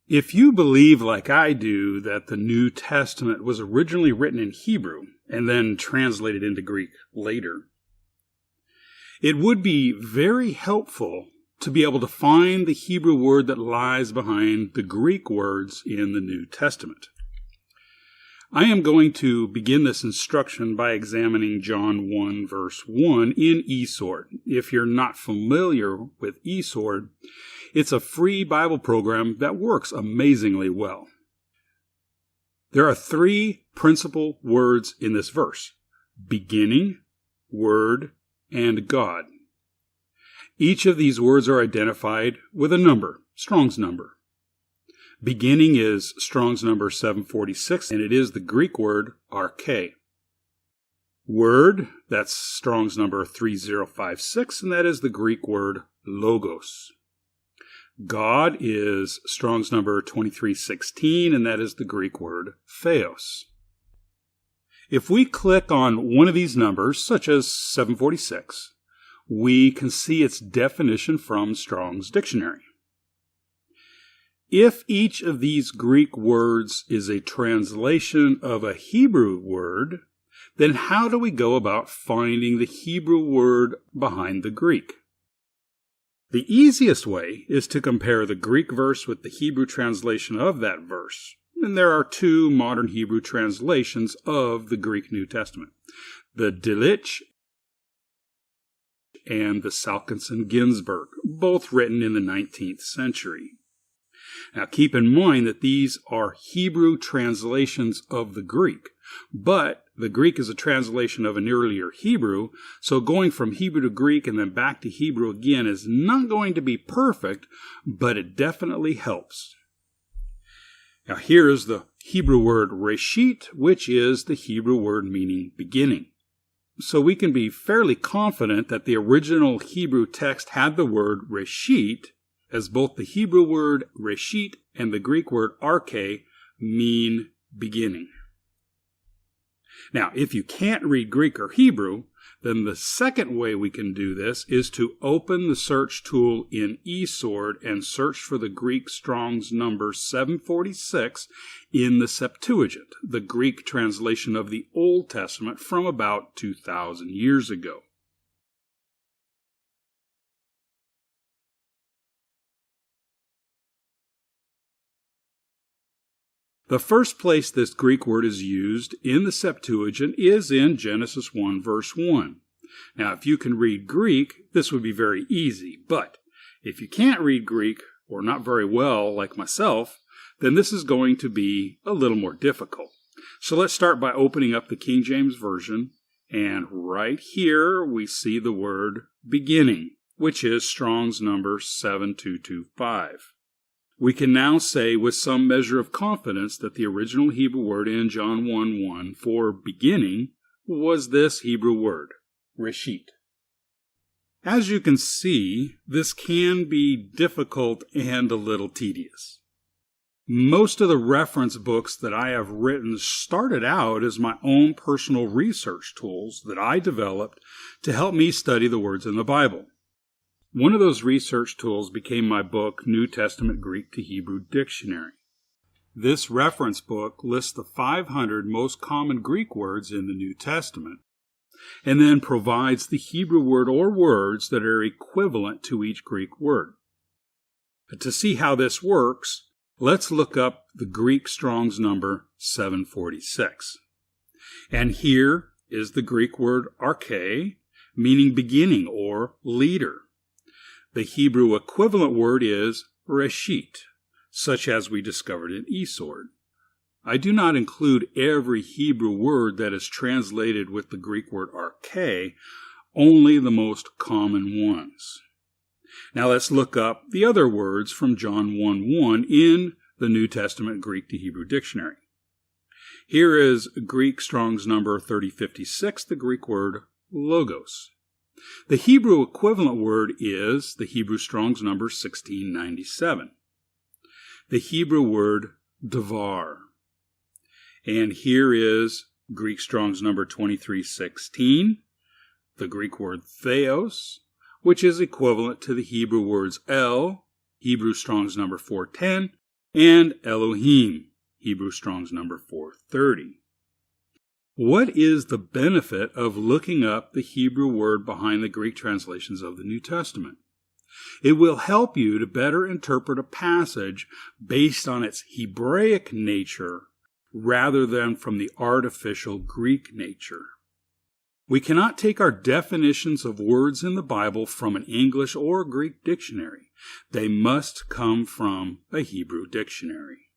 If you believe, like I do, that the New Testament was originally written in Hebrew and then translated into Greek later, it would be very helpful to be able to find the Hebrew word that lies behind the Greek words in the New Testament. I am going to begin this instruction by examining John 1 verse 1 in eSword. If you're not familiar with eSword, it's a free Bible program that works amazingly well. There are 3 principal words in this verse: beginning, word, and God. Each of these words are identified with a number, Strong's number. Beginning is Strong's number 746, and it is the Greek word arche. Word, that's Strong's number 3056, and that is the Greek word logos. God is Strong's number 2316, and that is the Greek word theos. If we click on one of these numbers, such as 746, we can see its definition from Strong's dictionary. If each of these Greek words is a translation of a Hebrew word, then how do we go about finding the Hebrew word behind the Greek? The easiest way is to compare the Greek verse with the Hebrew translation of that verse. And there are 2 modern Hebrew translations of the Greek New Testament, the Delitzsch and the Salkinson-Ginsburg, both written in the 19th century. Now keep in mind that these are Hebrew translations of the Greek, but the Greek is a translation of an earlier Hebrew, so going from Hebrew to Greek and then back to Hebrew again is not going to be perfect, but it definitely helps. Now here is the Hebrew word reshit, which is the Hebrew word meaning beginning. So we can be fairly confident that the original Hebrew text had the word reshit, as both the Hebrew word reshit and the Greek word arche mean beginning. Now, if you can't read Greek or Hebrew, then the second way we can do this is to open the search tool in eSword and search for the Greek Strong's number 746 in the Septuagint, the Greek translation of the Old Testament from about 2,000 years ago. The first place this Greek word is used in the Septuagint is in Genesis 1 verse 1. Now, if you can read Greek, this would be very easy, but if you can't read Greek, or not very well like myself, then this is going to be a little more difficult. So let's start by opening up the King James Version, and right here we see the word beginning, which is Strong's number 7225. We can now say with some measure of confidence that the original Hebrew word in John 1:1 for beginning was this Hebrew word, reshit. As you can see, this can be difficult and a little tedious. Most of the reference books that I have written started out as my own personal research tools that I developed to help me study the words in the Bible. One of those research tools became my book, New Testament Greek to Hebrew Dictionary. This reference book lists the 500 most common Greek words in the New Testament, and then provides the Hebrew word or words that are equivalent to each Greek word. But to see how this works, let's look up the Greek Strong's number 746. And here is the Greek word arche, meaning beginning or leader. The Hebrew equivalent word is reshit, such as we discovered in eSword. I do not include every Hebrew word that is translated with the Greek word arche, only the most common ones. Now let's look up the other words from John 1:1 in the New Testament Greek to Hebrew Dictionary. Here is Greek Strong's number 3056, the Greek word logos. The Hebrew equivalent word is the Hebrew Strong's number 1697. The Hebrew word devar. And here is Greek Strong's number 2316, the Greek word theos, which is equivalent to the Hebrew words el, Hebrew Strong's number 410, and Elohim, Hebrew Strong's number 430. What is the benefit of looking up the Hebrew word behind the Greek translations of the New Testament? It will help you to better interpret a passage based on its Hebraic nature rather than from the artificial Greek nature. We cannot take our definitions of words in the Bible from an English or Greek dictionary. They must come from a Hebrew dictionary.